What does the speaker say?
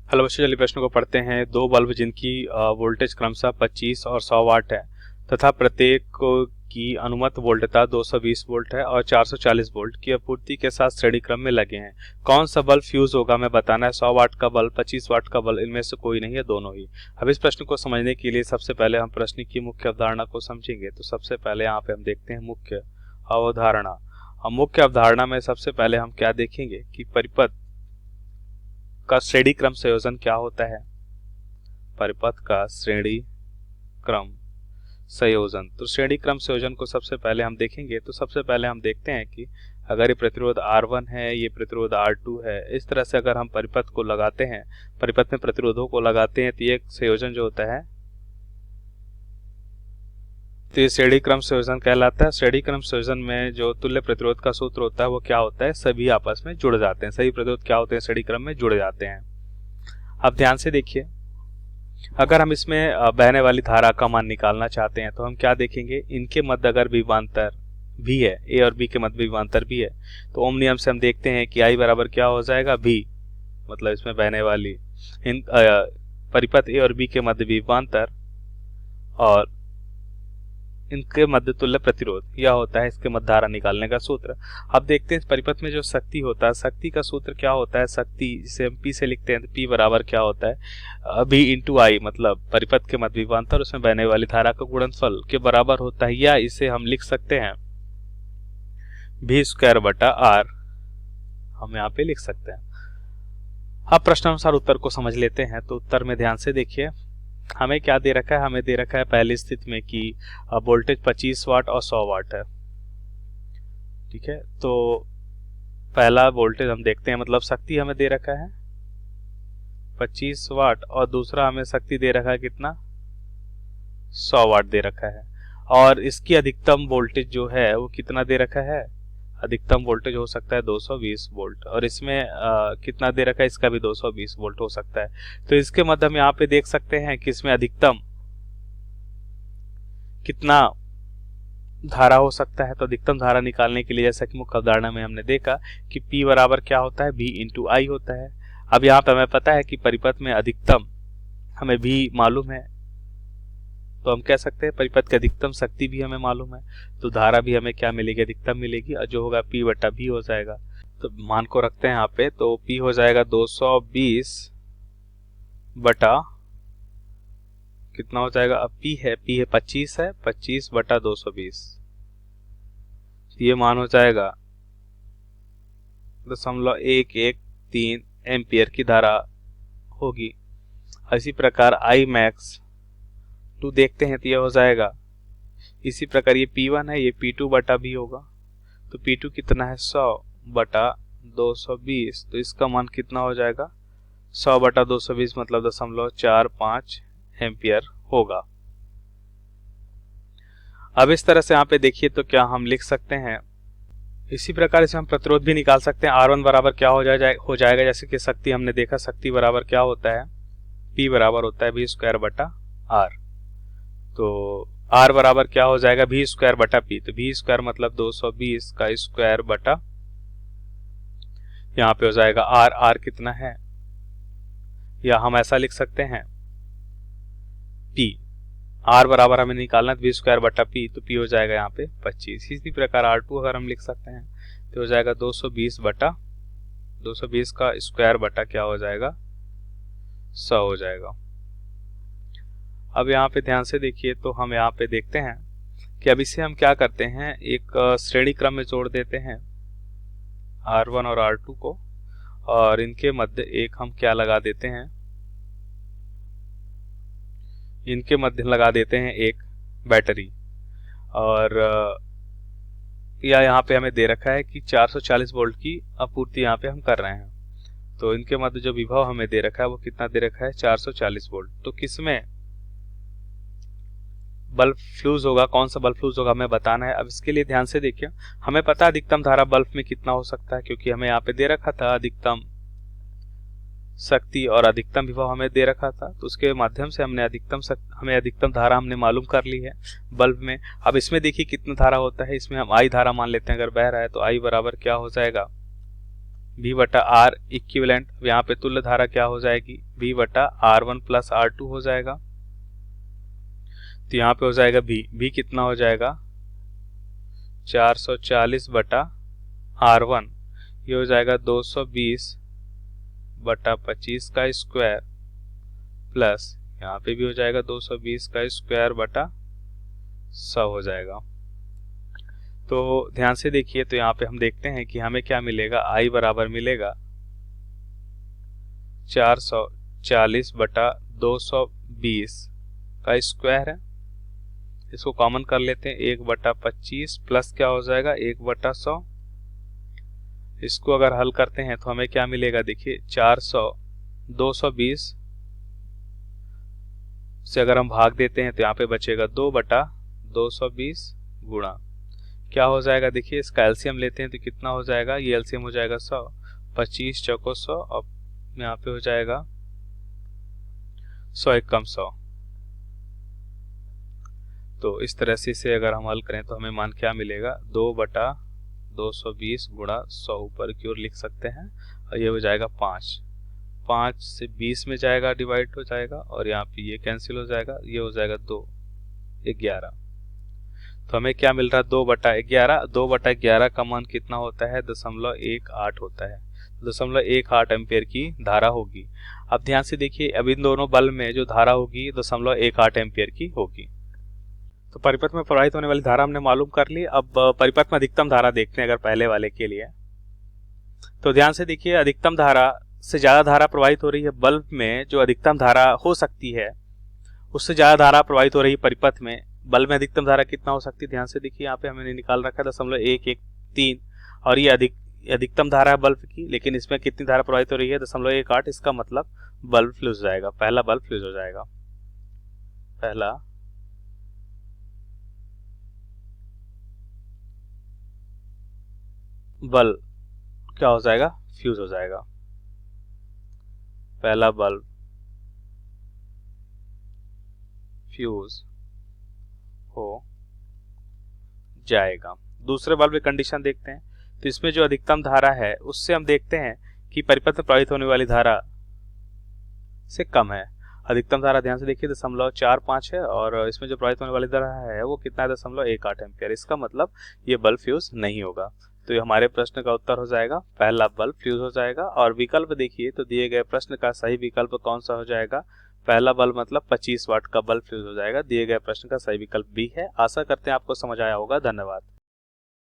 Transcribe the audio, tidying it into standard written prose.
Hello बच्चों, चलिए प्रश्न को पढ़ते हैं। दो बल्ब जिनकी वोल्टेज क्रमशः 25 और 100 वाट है तथा प्रत्येक की अनुमत वोल्टता 220 वोल्ट है और 440 वोल्ट की आपूर्ति के साथ श्रेणी क्रम में लगे हैं। कौन सा बल्ब फ्यूज होगा हमें बताना है। 100 वाट का बल्ब, 25 वाट का बल्ब, इनमें से कोई नहीं है, दोनों ही। अब इस प्रश्न को समझने के लिए सबसे पहले हम प्रश्न की मुख्य अवधारणा को समझेंगे। तो सबसे पहले यहाँ पे हम देखते हैं मुख्य अवधारणा। हम मुख्य अवधारणा में सबसे पहले हम क्या देखेंगे कि परिपथ का श्रेणी क्रम संयोजन क्या होता है। परिपथ का श्रेणी क्रम संयोजन, तो श्रेणी क्रम संयोजन को सबसे पहले हम देखेंगे। तो सबसे पहले हम देखते हैं कि अगर ये प्रतिरोध R1 है, ये प्रतिरोध R2 है, इस तरह से अगर हम परिपथ को लगाते हैं, परिपथ में प्रतिरोधों को लगाते हैं, तो ये संयोजन जो होता है तो ये श्रेणी क्रम संयोजन कहलाता है। श्रेणी क्रम संयोजन में जो तुल्य प्रतिरोध का सूत्र होता है वो क्या होता है, सभी आपस में जुड़ जाते हैं। सभी प्रतिरोध क्या होते हैं, श्रेणी क्रम में जुड़ जाते हैं। अब ध्यान से देखिए, अगर हम इसमें बहने वाली धारा का मान निकालना चाहते हैं तो हम क्या देखेंगे, इनके मध्य अगर विभवांतर भी है, ए और बी के मध्य विभवांतर भी है, तो ओम नियम से हम देखते हैं कि आई बराबर क्या हो जाएगा, भी, मतलब इसमें बहने वाली इन परिपथ ए और बी के मध्य विभवांतर और इनके मध्य तुल्य प्रतिरोध, यह होता है इसके मध्य धारा निकालने का सूत्र। अब देखते हैं परिपथ में जो शक्ति होता है, शक्ति का सूत्र क्या होता है। शक्ति जिसे हम P से लिखते हैं, तो P बराबर क्या होता है, V इंटू आई, मतलब परिपथ के मध्य विभवांतर उसमें बहने वाली धारा का गुणनफल के बराबर होता है, या इसे हम लिख सकते हैं V स्क्वायर बटा R, हम यहाँ पे लिख सकते हैं। अब प्रश्नानुसार उत्तर को समझ लेते हैं। तो उत्तर में ध्यान से देखिए, हमें क्या दे रखा है, हमें दे रखा है पहली स्थिति में कि वोल्टेज 25 वाट और 100 वाट है। ठीक है, तो पहला वोल्टेज हम देखते हैं, मतलब शक्ति हमें दे रखा है 25 वाट और दूसरा हमें शक्ति दे रखा है कितना, 100 वाट दे रखा है। और इसकी अधिकतम वोल्टेज जो है वो कितना दे रखा है, अधिकतम वोल्टेज हो सकता है 220 वोल्ट, और इसमें कितना दे रखा है, इसका भी 220 वोल्ट हो सकता है। तो इसके मध्य हम यहाँ पे देख सकते हैं कि इसमें अधिकतम कितना धारा हो सकता है। तो अधिकतम धारा निकालने के लिए जैसा कि मुख्य अवधारणा में हमने देखा कि P बराबर क्या होता है, V इंटू आई होता है। अब यहाँ पे हमें पता है कि परिपथ में अधिकतम हमें V मालूम है, तो हम कह सकते हैं परिपथ की अधिकतम शक्ति भी हमें मालूम है, तो धारा भी हमें क्या मिलेगी, अधिकतम मिलेगी, और जो होगा P बटा V हो जाएगा। तो मान को रखते हैं यहाँ पे, तो P हो जाएगा 220 बटा कितना हो जाएगा, अब P है 25 है, 25 बटा 220, ये मान हो जाएगा 0.113 एम्पियर की धारा होगी। इसी प्रकार I मैक्स 2 देखते हैं तो यह हो जाएगा, इसी प्रकार ये P1 है, ये P2 बटा V होगा। तो P2 कितना है, 100 बटा 220, तो इसका मान कितना हो जाएगा, 100 बटा 220 मतलब 0.45 एम्पियर होगा। अब इस तरह से यहाँ पे देखिए तो क्या हम लिख सकते हैं, इसी प्रकार से हम प्रतिरोध भी निकाल सकते हैं। R1 बराबर क्या हो जाएगा, जैसे कि शक्ति हमने देखा, शक्ति बराबर क्या होता है, P बराबर होता है V स्क्वायर बटा R। तो R बराबर क्या हो जाएगा, V स्क्वायर बटा P, तो V स्क्वायर मतलब 220 का स्क्वायर बटा, यहाँ पे हो जाएगा R कितना है, या हम ऐसा लिख सकते हैं P, R बराबर हमें निकालना है V स्क्वायर बटा P, तो P हो जाएगा यहाँ पे 25। इसी प्रकार R2 अगर हम लिख सकते हैं तो हो जाएगा 220 बटा 220 का स्क्वायर बटा क्या हो जाएगा, 100 हो जाएगा। अब यहाँ पे ध्यान से देखिए, तो हम यहाँ पे देखते हैं कि अब इसे हम क्या करते हैं, एक श्रेणी क्रम में जोड़ देते हैं R1 और R2 को, और इनके मध्य एक हम क्या लगा देते हैं, इनके मध्य लगा देते हैं एक बैटरी। और या यहाँ पे हमें दे रखा है कि 440 वोल्ट की आपूर्ति यहाँ पे हम कर रहे हैं, तो इनके मध्य जो विभव हमें दे रखा है वो कितना दे रखा है, 440 वोल्ट। तो किसमें बल्ब फ्यूज होगा, कौन सा बल्ब फ्यूज होगा हमें बताना है। अब इसके लिए ध्यान से देखिए, हमें पता है अधिकतम धारा बल्ब में कितना हो सकता है, क्योंकि हमें यहाँ पे दे रखा था अधिकतम शक्ति और अधिकतम विभव हमें दे रखा था, तो उसके माध्यम से हमें अधिकतम धारा हमने मालूम कर ली है बल्ब में। अब इसमें देखिए कितना धारा होता है, इसमें हम I धारा मान लेते हैं, अगर बह रहा है तो I बराबर क्या हो जाएगा, V बटा R इक्विवेलेंट, यहाँ पे तुल्य धारा क्या हो जाएगी, V बटा R1 प्लस R2 हो जाएगा। तो यहाँ पे हो जाएगा V कितना हो जाएगा 440 बटा R1, ये हो जाएगा 220 बटा 25 का स्क्वायर, प्लस यहाँ पे भी हो जाएगा 220 का स्क्वायर बटा 100 हो जाएगा। तो ध्यान से देखिए, तो यहाँ पे हम देखते हैं कि हमें क्या मिलेगा, I बराबर मिलेगा 440 बटा 220 का स्क्वायर है, इसको कॉमन कर लेते हैं, 1 बटा 25 प्लस क्या हो जाएगा 1 बटा 100। इसको अगर हल करते हैं तो हमें क्या मिलेगा, देखिए 220 से अगर हम भाग देते हैं तो यहाँ पे बचेगा 2 बटा 220 गुणा क्या हो जाएगा, देखिए इसका एलसीएम लेते हैं तो कितना हो जाएगा, ये एलसीएम हो जाएगा 100, 25 चौको 100, और यहाँ पे हो जाएगा 100 एकम 100। तो इस तरह से इसे अगर हम हल करें तो हमें मान क्या मिलेगा, 2 बटा 220 गुणा 100 ऊपर की ओर लिख सकते हैं, और ये हो जाएगा 5 से 20 में जाएगा, डिवाइड हो जाएगा, और यहाँ पे ये कैंसिल हो जाएगा, ये हो जाएगा 2 11। तो हमें क्या मिल रहा है, 2 बटा 11। 2 बटा 11 का मान कितना होता है, 0.18 होता है, 0.18 एम्पेयर की धारा होगी। अब ध्यान से देखिए, अब इन दोनों बल्ब में जो धारा होगी 0.18 एम्पेयर की होगी। तो परिपथ में प्रवाहित होने वाली धारा हमने मालूम कर ली। अब परिपथ में अधिकतम धारा देखते हैं अगर पहले वाले के लिए। तो ध्यान से देखिए, अधिकतम धारा से ज्यादा धारा प्रवाहित हो रही है बल्ब में, जो अधिकतम धारा हो सकती है उससे ज्यादा धारा प्रवाहित हो रही है परिपथ में। बल्ब में अधिकतम धारा कितना हो सकती है, ध्यान से देखिए, यहाँ पे हमने निकाल रखा है 0.113, और ये अधिकतम धारा है बल्ब की, लेकिन इसमें कितनी धारा प्रवाहित हो रही है 0.18। इसका मतलब बल्ब फ्यूज हो जाएगा, पहला बल्ब फ्यूज हो जाएगा, पहला बल्ब क्या हो जाएगा, फ्यूज हो जाएगा, पहला बल्ब फ्यूज हो जाएगा। दूसरे बल्ब की कंडीशन देखते हैं। तो इसमें जो अधिकतम धारा है उससे हम देखते हैं कि परिपथ में प्रवाहित होने वाली धारा से कम है। अधिकतम धारा ध्यान से देखिए 0.45 है, और इसमें जो प्रवाहित होने वाली धारा है वो कितना है, 0.18 एम्पियर। इसका मतलब ये बल्ब फ्यूज नहीं होगा। तो ये हमारे प्रश्न का उत्तर हो जाएगा, पहला बल्ब फ्यूज हो जाएगा। और विकल्प देखिए, तो दिए गए प्रश्न का सही विकल्प कौन सा हो जाएगा, पहला बल्ब मतलब 25 वाट का बल्ब फ्यूज हो जाएगा। दिए गए प्रश्न का सही विकल्प बी है। आशा करते हैं आपको समझ आया होगा। धन्यवाद।